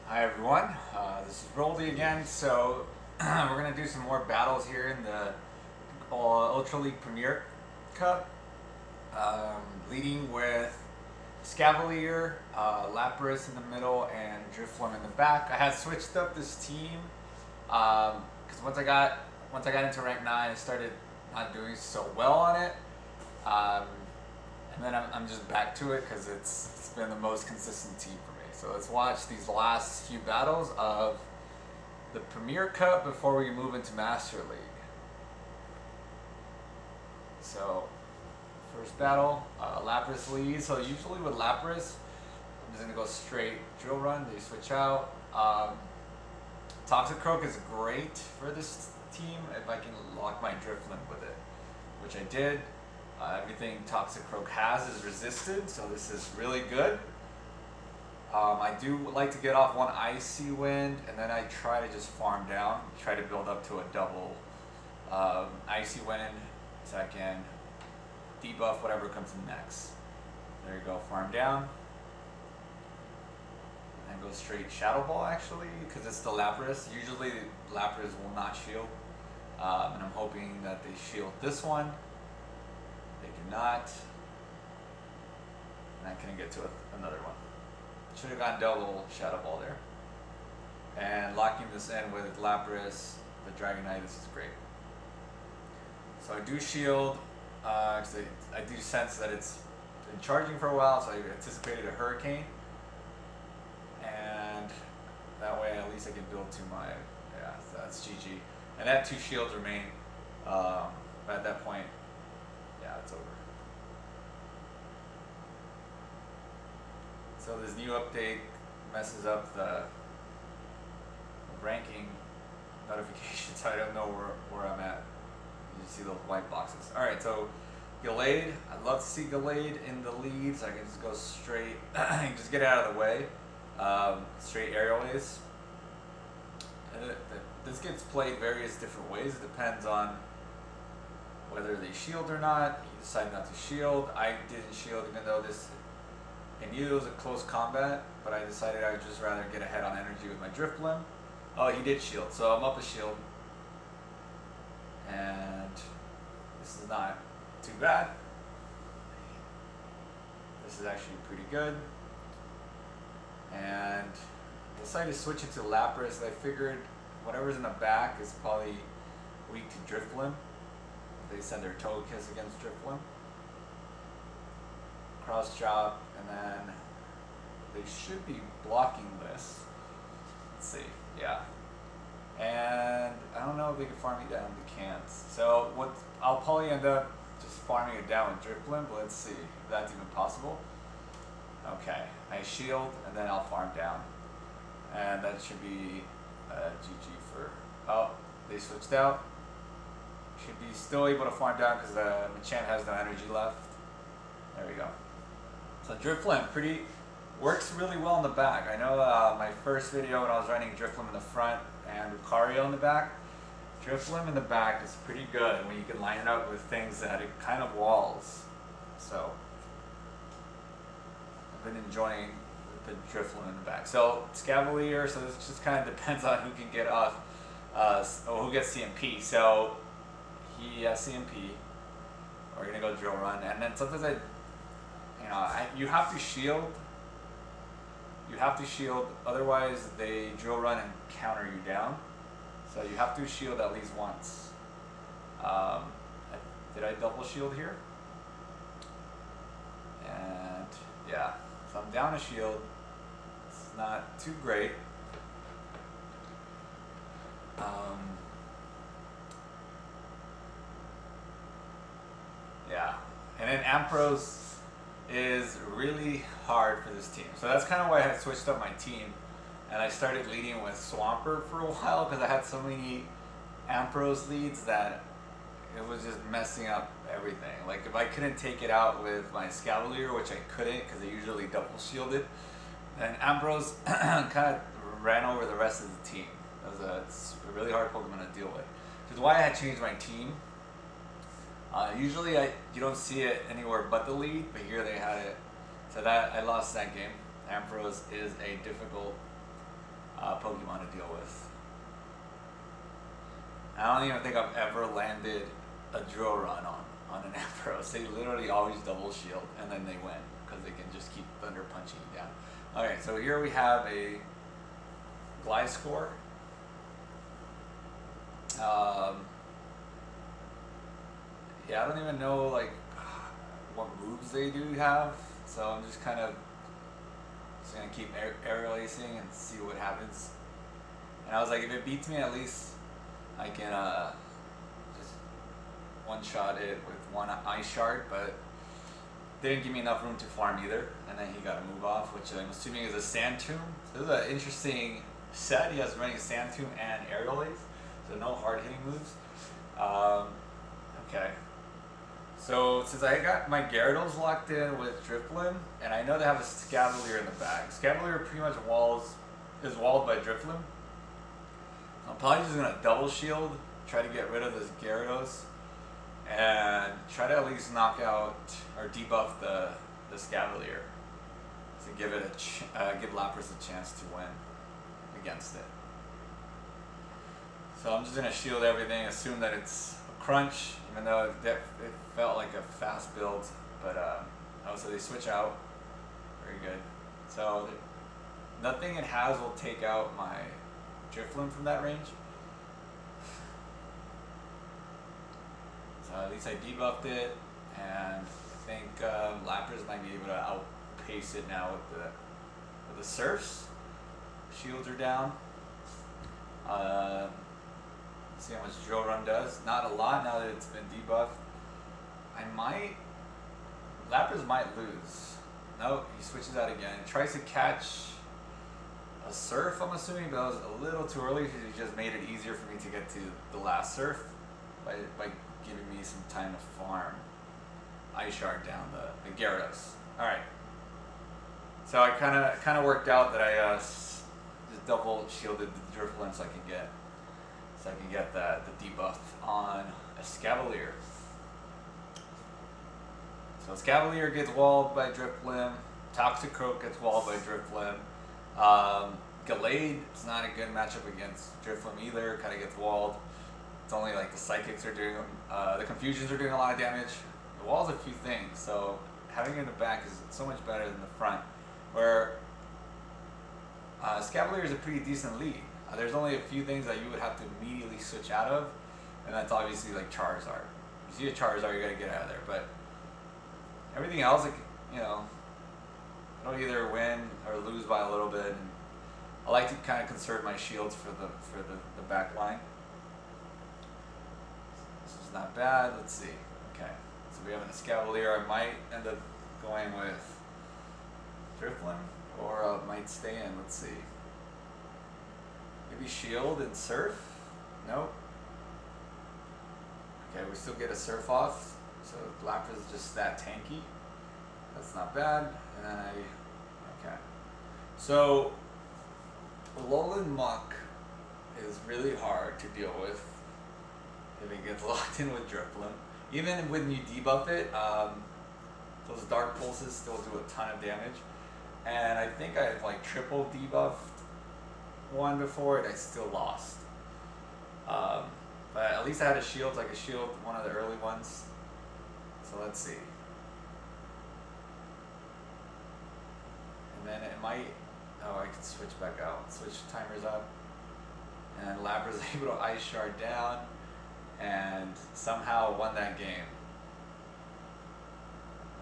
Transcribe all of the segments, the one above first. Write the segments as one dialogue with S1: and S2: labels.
S1: Hi everyone, this is Roldy again. So we're gonna do some more battles here in the Ultra League Premier Cup, leading with Scavalier, Lapras in the middle, and Drifblim in the back. I had switched up this team because once I got into rank 9, I started not doing so well on it, um, and then I'm just back to it because it's been the most consistent team for me. So let's watch these last few battles of the Premier Cup before we move into Master League. So, first battle, Lapras leads. So usually with Lapras, I'm just going to go straight drill run. They switch out. Toxicroak is great for this team if I can lock my Drifblim with it, which I did. Everything Toxicroak has is resisted, so this is really good. I do like to get off one Icy Wind, and then I try to just farm down, try to build up to a double Icy Wind so I can debuff whatever comes in next. There you go, farm down. And go straight Shadow Ball actually, because it's the Lapras. Usually Lapras will not shield, and I'm hoping that they shield this one. They cannot. And I couldn't get to another one. Should have gotten double Shadow Ball there. And locking this in with Lapras, the Dragonite, this is great. So I do shield, because I do sense that it's been charging for a while, so I anticipated a Hurricane. And that way at least I can build to my, yeah, that's GG. And that 2 shields remain, but at that point, yeah, it's over. So this new update messes up the ranking notifications, so I don't know where I'm at. You see those white boxes. Alright, so Gallade, I'd love to see Gallade in the lead, so I can just go straight, just get it out of the way. Straight aerial ace. This gets played various different ways. It depends on whether they shield or not. You decide not to shield. I didn't shield even though I knew it was a close combat, but I decided I would just rather get ahead on energy with my Drifblim. Oh, he did shield, so I'm up a shield. And this is not too bad. This is actually pretty good. And I decided to switch it to Lapras. I figured whatever's in the back is probably weak to Drifblim. They send their Togekiss against Drifblim. Cross chop, and then they should be blocking this. Let's see, yeah. And I don't know if they can farm me down, they can't. So I'll probably end up just farming it down with Drifblim, but let's see if that's even possible. Okay, I shield, and then I'll farm down. And that should be GG for, oh, they switched out. Should be still able to farm down because the Machamp has no energy left. There we go. So Drifblim works really well in the back. I know my first video when I was running Drifblim in the front and Lucario in the back, Drifblim in the back is pretty good when you can line it up with things that it kind of walls. So I've been enjoying the Drifblim in the back. So Scavalier, so this just kind of depends on who can get off, or who gets CMP. So he has CMP. We're gonna go drill run, and then sometimes you have to shield. You have to shield, otherwise they drill run and counter you down. So you have to shield at least once. Did I double shield here? And yeah, so I'm down a shield. It's not too great. Yeah, and then Ampros is really hard for this team. So that's kind of why I had switched up my team, and I started leading with Swampert for a while because I had so many Ampros leads that it was just messing up everything. Like if I couldn't take it out with my Scavalier, which I couldn't because they usually double shielded, then Ampros kind of ran over the rest of the team. It's a really hard Pokemon to deal with. Which is why I had changed my team. Usually you don't see it anywhere but the lead, but here they had it. So that I lost that game. Ampharos is a difficult Pokemon to deal with. I don't even think I've ever landed a drill run on an Ampharos. They literally always double shield and then they win because they can just keep thunder punching you down. Okay, so here we have a Gliscor. Yeah, I don't even know like what moves they do have, so I'm just kind of just gonna keep aerial acing and see what happens. And I was like, if it beats me, at least I can just one-shot it with one ice shard, but didn't give me enough room to farm either. And then he got a move off, which I'm assuming is a Sand Tomb. So this is an interesting set. He has running a Sand Tomb and aerial ace, so no hard-hitting moves. Okay. So since I got my Gyarados locked in with Drifblim, and I know they have a Scavalier in the back. Scavalier pretty much is walled by Drifblim. I'm probably just gonna double shield, try to get rid of this Gyarados, and try to at least knock out or debuff the Scavalier to give it give Lapras a chance to win against it. So I'm just gonna shield everything, assume that it's a crunch, even though it felt like a fast build. But so they switch out, very good. So nothing it has will take out my Drifblim from that range. So at least I debuffed it, and I think Lapras might be able to outpace it now with the Surfs. Shields are down. See how much Drill Run does. Not a lot now that it's been debuffed. Lapras might lose. No, he switches out again. Tries to catch a Surf, I'm assuming, but it was a little too early because he just made it easier for me to get to the last Surf by giving me some time to farm Ice Shard down the Gyarados. Alright. So I kinda worked out that I just double shielded the Drifblim so I can get the debuff on a Scavalier. So Scavalier gets walled by Drifblim, Toxicroak gets walled by Drifblim. Gallade is not a good matchup against Drifblim either, kind of gets walled. It's only like the Psychics are doing, the Confusions are doing a lot of damage. It walls a few things, so having it in the back is so much better than the front. Where Scavalier is a pretty decent lead. There's only a few things that you would have to immediately switch out of, and that's obviously like Charizard. You see a Charizard, you gotta get out of there. But everything else, like, you know, I'll either win or lose by a little bit. And I like to kind of conserve my shields for the back line. This is not bad. Let's see. Okay, so we have an Escavalier. I might end up going with Drifblim, or I might stay in. Let's see. Maybe Shield and Surf? Nope. Okay, we still get a Surf off. So Lapras is just that tanky. That's not bad. And then okay. So Alolan Muck is really hard to deal with if it gets locked in with Drifblim. Even when you debuff it, those Dark Pulses still do a ton of damage. And I think I've like triple debuffed one before and I still lost. But at least I had a shield, so I could shield one of the early ones. So let's see. And then it might, oh, I can switch back out. Switch timers up. And Lapras is able to Ice Shard down and somehow won that game.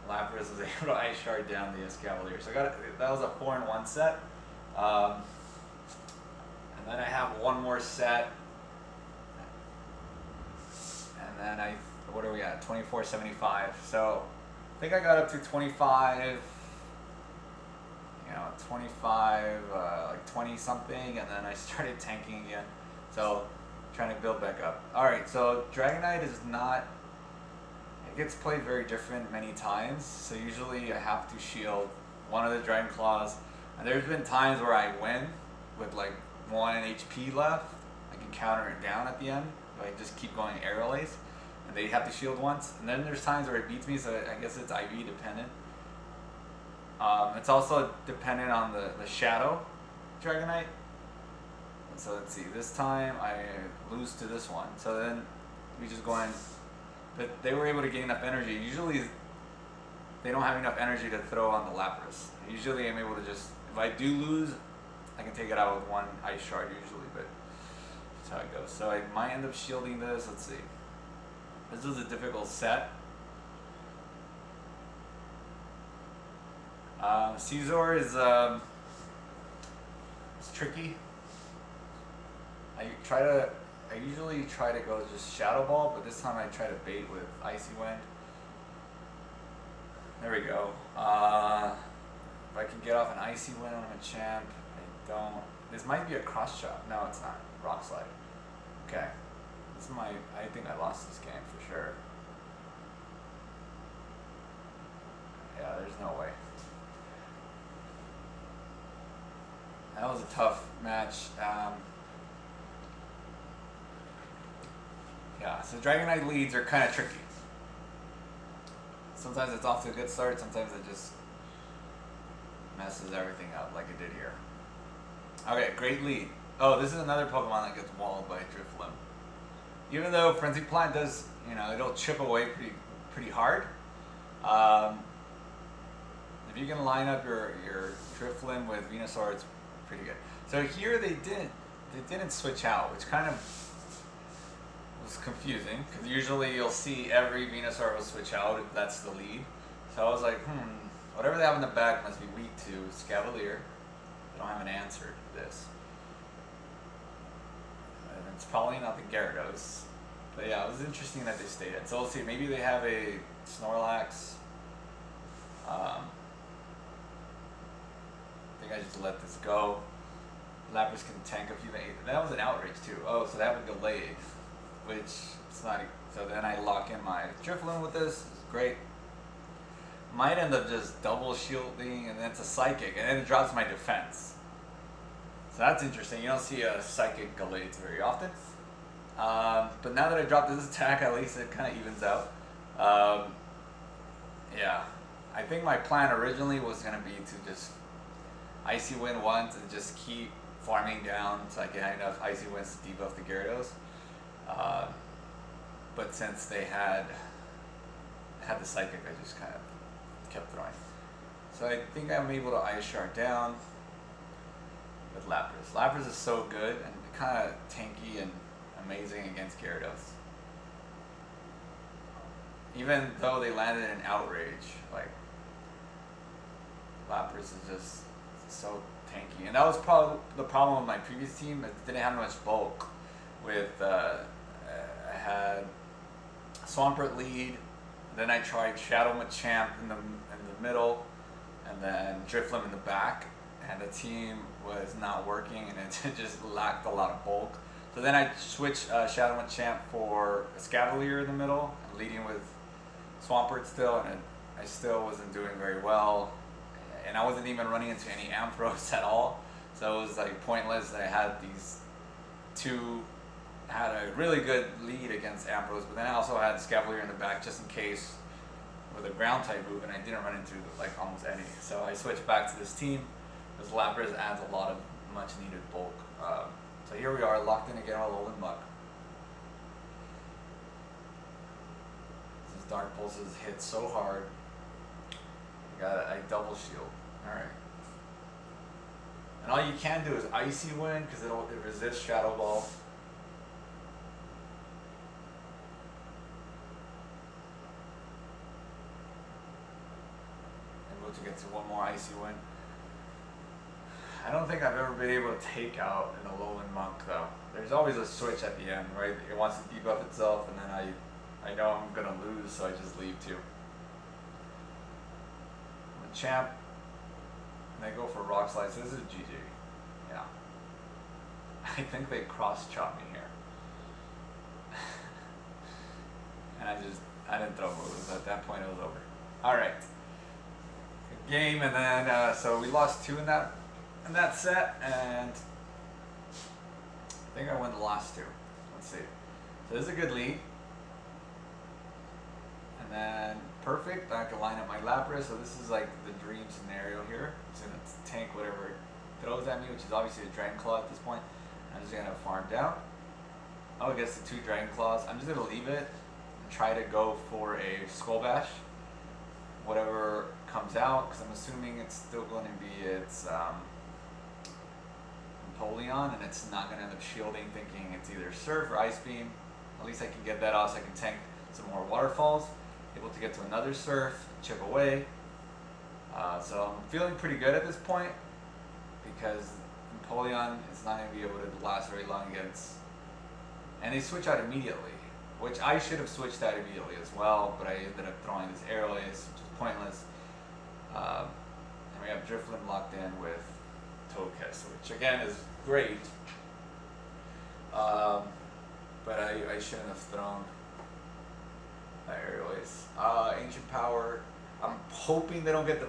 S1: Lapras was able to Ice Shard down the Escavalier. So that was a 4-in-1 set. And then I have one more set. And then what are we at? 2475. So I think I got up to 25, 25, like 20 something, and then I started tanking again. So trying to build back up. Alright, so Dragonite is not, it gets played very different many times. So usually I have to shield one of the Dragon Claws. And there's been times where I win with like 1 HP left. I can counter it down at the end. I just keep going Aerial Ace. And they have to shield once. And then there's times where it beats me, so I guess it's IV dependent. It's also dependent on the Shadow Dragonite. So let's see. This time I lose to this one. So then we just go in. But they were able to gain enough energy. Usually they don't have enough energy to throw on the Lapras. Usually I'm able to just, if I do lose, I can take it out with one ice shard usually, but that's how it goes. So I might end up shielding this. Let's see. This was a difficult set. Caesar is it's tricky. I usually try to go just Shadow Ball, but this time I try to bait with Icy Wind. There we go. If I can get off an Icy Wind on a champ, I don't. This might be a cross chop. No, it's not. Rock Slide. Okay. This might. I think I lost this game for sure. Yeah, there's no way. That was a tough match. Yeah, so Dragonite leads are kind of tricky. Sometimes it's off to a good start, sometimes it just messes everything up like it did here. Okay, great lead. Oh, this is another Pokemon that gets walled by Drifblim. Even though Frenzy Plant does, it'll chip away pretty hard. If you can line up your Drifblim with Venusaur, it's pretty good. So here they didn't switch out, which kind of was confusing, because usually you'll see every Venusaur will switch out if that's the lead. So I was like, whatever they have in the back must be weak to Scavalier. I don't have an answer to this. And it's probably not the Gyarados. But yeah, it was interesting that they stayed in. So we'll see, maybe they have a Snorlax. I think I just let this go. Lapras can tank a few things. That was an outrage too. Oh, so that would delayed. Which it's not. So then I lock in my Drifblim with this. It's great. Might end up just double shielding, and then it's a Psychic, and then it drops my defense. So that's interesting. You don't see a Psychic Gallades very often. But now that I dropped this attack, at least it kind of evens out. Yeah, I think my plan originally was gonna be to just Icy Wind once and just keep farming down so I can have enough Icy Winds to debuff the Gyarados. But since they had the Psychic, I just kind of kept throwing. So I think I'm able to Ice Shard down with Lapras. Lapras is so good and kind of tanky and amazing against Gyarados. Even though they landed an outrage, like Lapras is just so tanky. And that was probably the problem with my previous team. It didn't have much bulk. With I had Swampert lead, then I tried Shadow Machamp in the middle, and then Drifblim in the back, and the team was not working, and it just lacked a lot of bulk. So then I switched Shadow Machamp for Scavalier in the middle, and leading with Swampert still, and I still wasn't doing very well, and I wasn't even running into any Ampharos at all, so it was like pointless. I had these two. Had a really good lead against Ampharos, but then I also had Scavalier in the back just in case with a ground type move, and I didn't run into like almost any. So I switched back to this team because Lapras adds a lot of much needed bulk. So here we are, locked in again with Alolan Muck. This Dark Pulses hit so hard. I double shield. Alright. And all you can do is Icy Wind because it resists Shadow Ball. To get to one more Icy Wind. I don't think I've ever been able to take out an Alolan Monk though. There's always a switch at the end, right? It wants to debuff itself, and then I know I'm gonna lose, so I just leave too. The champ, and they go for Rock Slide, so this is GG. Yeah. I think they cross chop me here. And I didn't throw moves. At that point it was over. Alright. Game, and then so we lost 2 in that set, and I think I won the last 2. Let's see. So this is a good lead, and then perfect. I can line up my Lapras. So this is like the dream scenario here. It's gonna tank whatever it throws at me, which is obviously a Dragon Claw at this point. I'm just gonna farm down. Oh, it gets the 2 Dragon Claws. I'm just gonna leave it and try to go for a Skull Bash. Whatever comes out, because I'm assuming it's still going to be its Empoleon, and it's not going to end up shielding, thinking it's either Surf or Ice Beam. At least I can get that off so I can tank some more Waterfalls. Able to get to another Surf, chip away. So I'm feeling pretty good at this point, because Empoleon is not going to be able to last very long against. And they switch out immediately, which I should have switched out immediately as well, but I ended up throwing this Airlace, which is pointless. And we have Drifblim locked in with Togekiss, which again is great. But I shouldn't have thrown that Airlace. Ancient Power. I'm hoping they don't get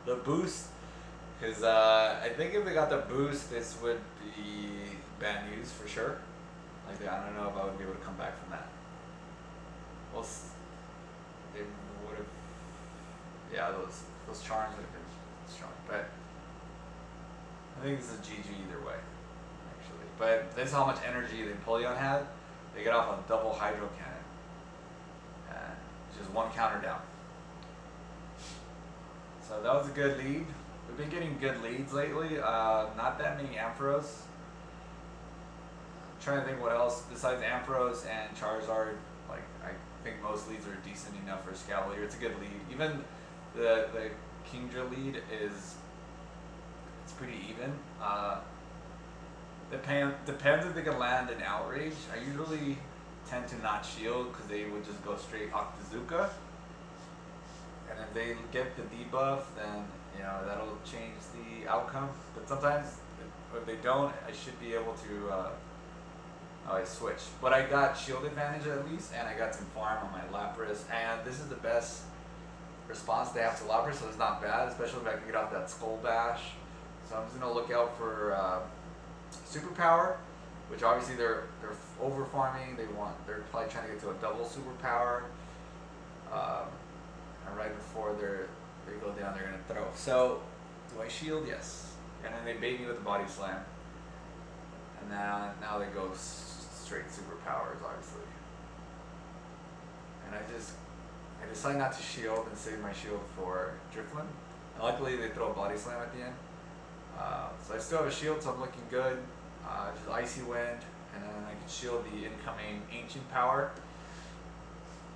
S1: the boost, because I think if they got the boost, this would be bad news for sure. Like, I don't know if I would be able to come back from that. Well, they would have, yeah, those charms would have been strong. But I think this is GG either way, actually. But this is how much energy the Empoleon had. They get off a double Hydro Cannon, and just 1 counter down. So that was a good lead. We've been getting good leads lately. Not that many Ampharos. Trying to think what else besides Ampharos and Charizard. Like, I think most leads are decent enough for Scavalier. It's a good lead. Even the Kingdra lead it's pretty even. Depends if they can land an Outrage. I usually tend to not shield because they would just go straight Octazooka. And if they get the debuff, then that'll change the outcome. But sometimes if they don't, I should be able to. I switch, but I got shield advantage at least, and I got some farm on my Lapras, and this is the best response they have to Lapras, so it's not bad, especially if I can get off that Skull Bash. So I'm just gonna look out for Superpower, which obviously they're over farming. They're probably trying to get to a double Superpower, and right before they go down, they're gonna throw. So do I shield? Yes, and then they bait me with the Body Slam, and now they go straight Superpowers, obviously. And I decide not to shield and save my shield for Drifblim. And luckily they throw a Body Slam at the end. So I still have a shield, so I'm looking good. Just Icy Wind, and then I can shield the incoming Ancient Power.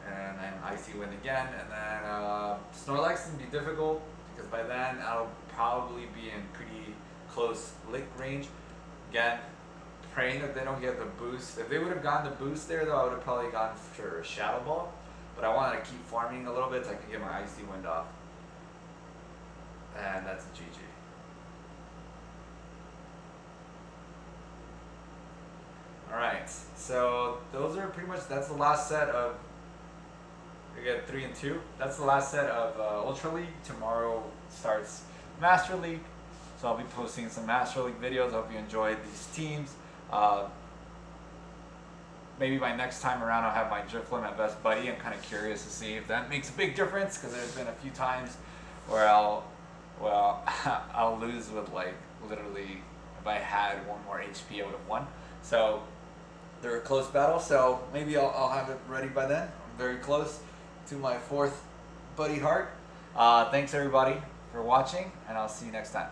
S1: And then Icy Wind again, and then Snorlax can be difficult, because by then I'll probably be in pretty close lick range. Again, praying that they don't get the boost. If they would have gotten the boost there, though, I would have probably gone for a Shadow Ball. But I wanted to keep farming a little bit so I can get my Icy Wind off. And that's a GG. Alright, so those are pretty much, that's the last set of, we got 3 and 2. That's the last set of Ultra League. Tomorrow starts Master League. So I'll be posting some Master League videos. I hope you enjoyed these teams. Maybe by next time around I'll have my Drifblim at Best Buddy. I'm kind of curious to see if that makes a big difference, because there's been a few times where I'll lose with, like, literally, if I had 1 more HP I would have won. So they're a close battle, so maybe I'll have it ready by then. I'm very close to my 4th Buddy Heart. Thanks everybody for watching, and I'll see you next time.